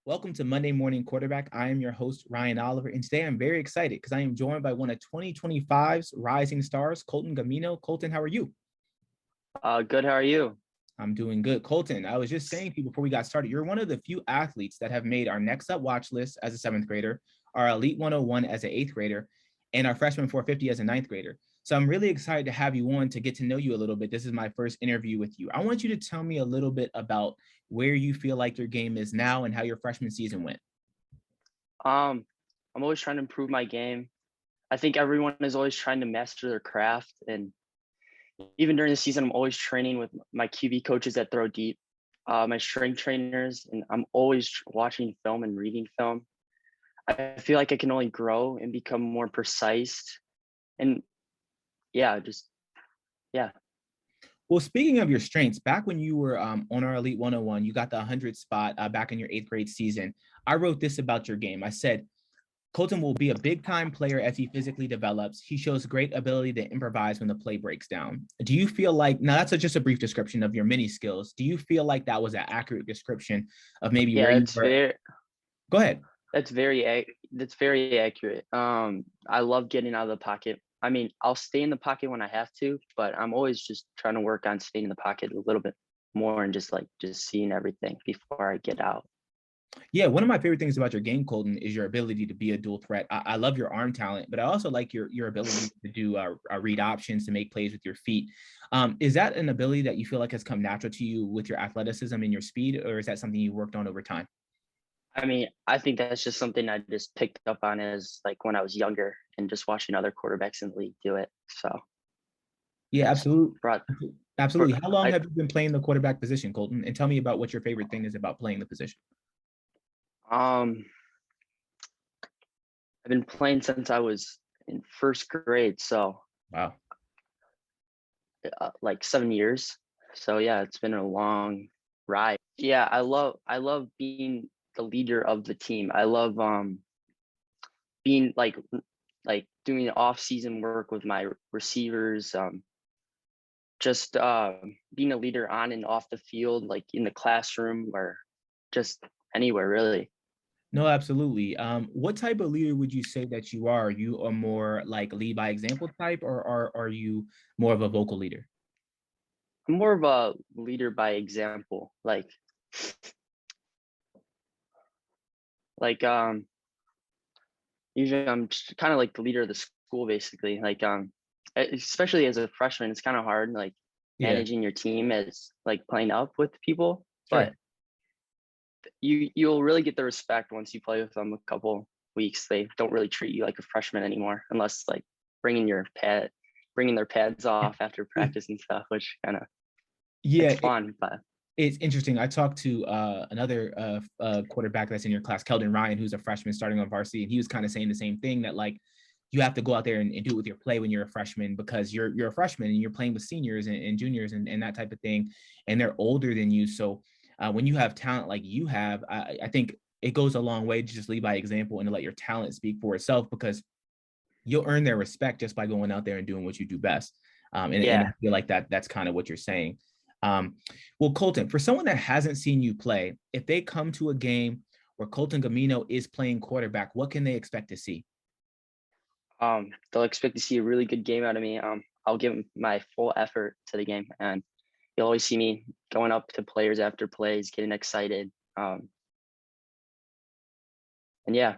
Welcome to Monday Morning Quarterback. I am your host, Ryan Oliver, and today I'm very excited because I am joined by one of 2025's rising stars, Colton Gumino. Colton, how are you? Good. How are you? I'm doing good. Colton, I was just saying to you before we got started, you're one of the few athletes that have made our Next Up Watchlist as a seventh grader, our Elite 101 as an eighth grader, and our Freshman 450 as a ninth grader. So I'm really excited to have you on to get to know you a little bit. This is my first interview with you. I want you to tell me a little bit about where you feel like your game is now and how your freshman season went. I'm always trying to improve my game. I think everyone is always trying to master their craft, and even during the season, I'm always training with my QB coaches that throw deep, my strength trainers, and I'm always watching film and reading film. I feel like I can only grow and become more precise, and yeah. Well, speaking of your strengths, back when you were on our Elite 101, you got the 100 spot back in your eighth grade season. I wrote this about your game. I said, Colton will be a big time player as he physically develops. He shows great ability to improvise when the play breaks down. Do you feel like, now that's just a brief description of your many skills. Do you feel like that was an accurate description of maybe where you were? Go ahead. That's very accurate. I love getting out of the pocket. I mean, I'll stay in the pocket when I have to, but I'm always just trying to work on staying in the pocket a little bit more and just seeing everything before I get out. Yeah, one of my favorite things about your game, Colton, is your ability to be a dual threat. I love your arm talent, but I also like your ability to do read options, to make plays with your feet. Is that an ability that you feel like has come natural to you with your athleticism and your speed, or is that something you worked on over time? I mean, I think that's just something I just picked up on as like when I was younger and just watching other quarterbacks in the league do it. So yeah, absolutely. Absolutely. How long I, have you been playing the quarterback position, Colton? And tell me about what your favorite thing is about playing the position. I've been playing since I was in first grade, so wow, like 7 years. So yeah, it's been a long ride. Yeah, I love being the leader of the team. I love being like doing off season work with my receivers, just being a leader on and off the field, like in the classroom or just anywhere really. No, absolutely. What type of leader would you say that you are? You are more like lead by example type, or are you more of a vocal leader? I'm more of a leader by example. Like usually I'm kind of like the leader of the school basically. Especially as a freshman, it's kind of hard managing your team as like playing up with people, Sure. but you'll really get the respect once you play with them a couple weeks. They don't really treat you like a freshman anymore unless like bringing their pads off after practice and stuff, which kind of it's fun. But it's interesting. I talked to another quarterback that's in your class, Kelden Ryan, who's a freshman starting on varsity, and he was kind of saying the same thing, that like you have to go out there and do it with your play when you're a freshman, because you're a freshman and you're playing with seniors and juniors and that type of thing, and they're older than you. So when you have talent like you have, I think it goes a long way to just lead by example and to let your talent speak for itself, because you'll earn their respect just by going out there and doing what you do best. And I feel like that's kind of what you're saying. Well, Colton, for someone that hasn't seen you play, if they come to a game where Colton Gumino is playing quarterback, what can they expect to see? They'll expect to see a really good game out of me. I'll give my full effort to the game, and you'll always see me going up to players after plays, getting excited. And yeah.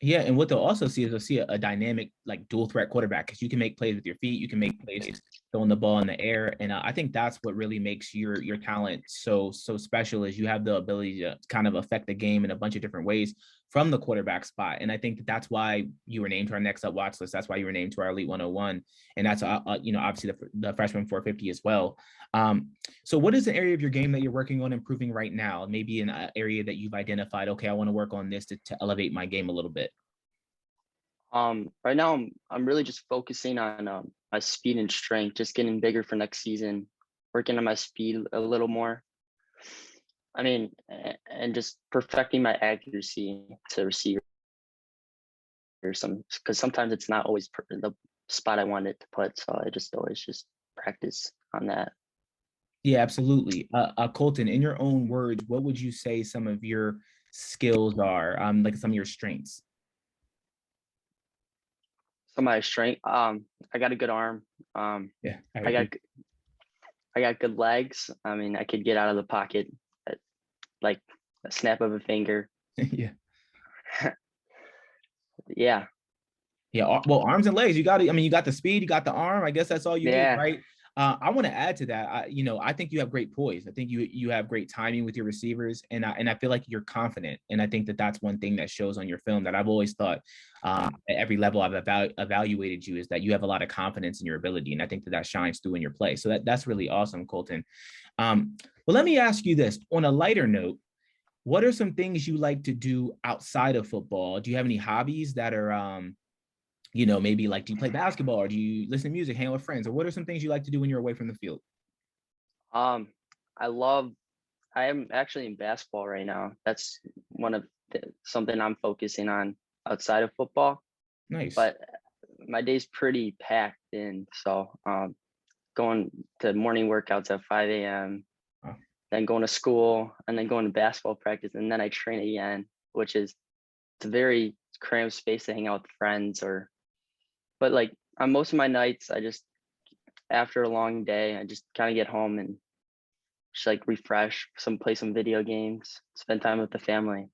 Yeah, and what they'll also see is they'll see a dynamic, like dual threat quarterback, because you can make plays with your feet, you can make plays throwing the ball in the air, and I think that's what really makes your talent so special, is you have the ability to kind of affect the game in a bunch of different ways from the quarterback spot. And I think that's why you were named to our Next Up Watch List. That's why you were named to our Elite 101, and that's obviously the freshman 450 as well. So what is the area of your game that you're working on improving right now? Maybe an area that you've identified, okay, I want to work on this to elevate my game a little bit. Right now I'm really just focusing on my speed and strength, just getting bigger for next season, working on my speed a little more. I mean, and just perfecting my accuracy to receiver, or because sometimes it's not always the spot I wanted to put. So I just always just practice on that. Yeah, absolutely. Colton, in your own words, what would you say some of your skills are? Like some of your strengths. So my strength, I got a good arm. Yeah, I I got agree. I got good legs. I mean, I could get out of the pocket at like a snap of a finger. Yeah. Yeah, Yeah, well, arms and legs. You got it. I mean, you got the speed, you got the arm. I guess that's all you need, yeah. right? I want to add to that. I think you have great poise. I think you have great timing with your receivers, and I feel like you're confident. And I think that that's one thing that shows on your film that I've always thought at every level I've evaluated you is that you have a lot of confidence in your ability, and I think that that shines through in your play. So that's really awesome, Colton. Well, let me ask you this on a lighter note. What are some things you like to do outside of football? Do you have any hobbies that are maybe like, do you play basketball or do you listen to music, hang out with friends, or what are some things you like to do when you're away from the field? Um, I love. I am actually in basketball right now. That's one of something I'm focusing on outside of football. Nice. But my day's pretty packed in, so going to morning workouts at 5 a.m., Wow. then going to school, and then going to basketball practice, and then I train again, which is it's a very cramped space to hang out with friends or. But like on most of my nights, I just after a long day, I just kind of get home and just like refresh, play some video games, spend time with the family,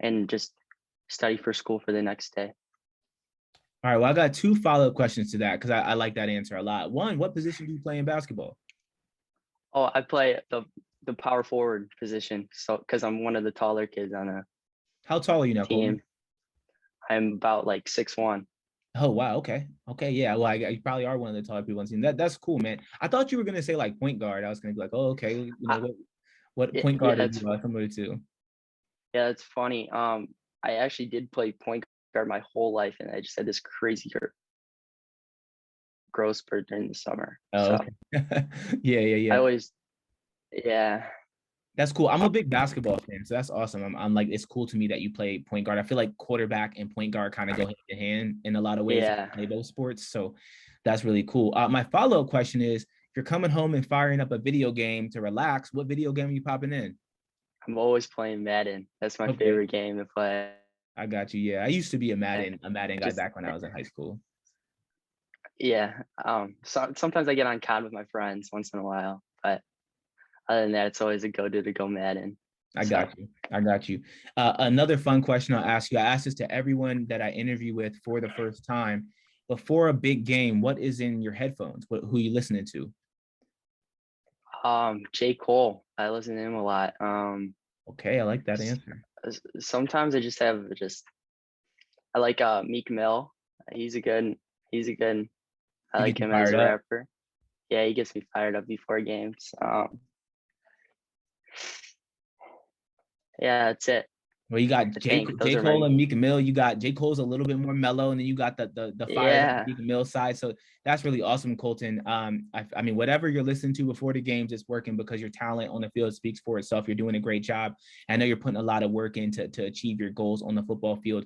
and just study for school for the next day. All right. Well, I got two follow-up questions to that because I like that answer a lot. One, what position do you play in basketball? Oh, I play the power forward position, so because I'm one of the taller kids on a How tall are you now, Colton? team. I'm about like 6'1". Oh, wow. Okay. Okay. Yeah. Well, you probably are one of the taller people on the team. That's cool, man. I thought you were gonna say like point guard. I was gonna be like, oh, okay. I, What point yeah, guard are you similar to? it's funny. I actually did play point guard my whole life, and I just had this crazy growth spurt during the summer. Oh, So okay. Yeah, yeah, I yeah. always, yeah, That's cool. I'm a big basketball fan, so that's awesome. I'm like, it's cool to me that you play point guard. I feel like quarterback and point guard kind of go hand in hand in a lot of ways. yeah. Play both sports, so that's really cool. My follow up question is: if you're coming home and firing up a video game to relax, what video game are you popping in? I'm always playing Madden. That's my Okay, favorite game to play. I got you. Yeah, I used to be a Madden guy Just back when I was in high school. yeah. So sometimes I get on COD with my friends once in a while, but other than that, it's always a to go Madden. I So got you. I got you. Another fun question I'll ask you. I ask this to everyone that I interview with for the first time. Before a big game, what is in your headphones? Who are you listening to? J. Cole, I listen to him a lot. Okay, I like that answer. Sometimes I just have just I like Meek Mill. He's a good he's a good I He like gets you him as fired a up. rapper. Yeah, he gets me fired up before games. Yeah, that's it. Well, you got I J. think those J. are Cole my and Meek Mill. You got J. Cole's a little bit more mellow, and then you got the fired up yeah. Meek Mill side. So that's really awesome, Colton. I mean, whatever you're listening to before the games, it's working because your talent on the field speaks for itself. You're doing a great job. I know you're putting a lot of work in to achieve your goals on the football field.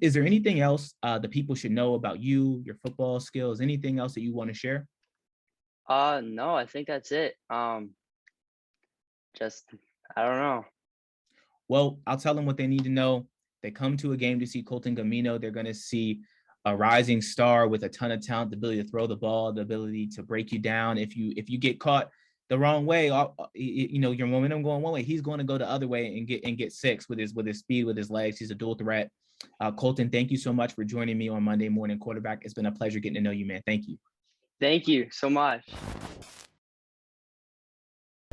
Is there anything else the people should know about you, your football skills, anything else that you want to share? No, I think that's it. Just I don't know. Well, I'll tell them what they need to know. They come to a game to see Colton Gumino. They're going to see a rising star with a ton of talent, the ability to throw the ball, the ability to break you down. If you get caught the wrong way, your momentum going one way, he's going to go the other way and get six with his speed, with his legs. He's a dual threat. Colton, thank you so much for joining me on Monday Morning Quarterback. It's been a pleasure getting to know you, man. Thank you. Thank you so much.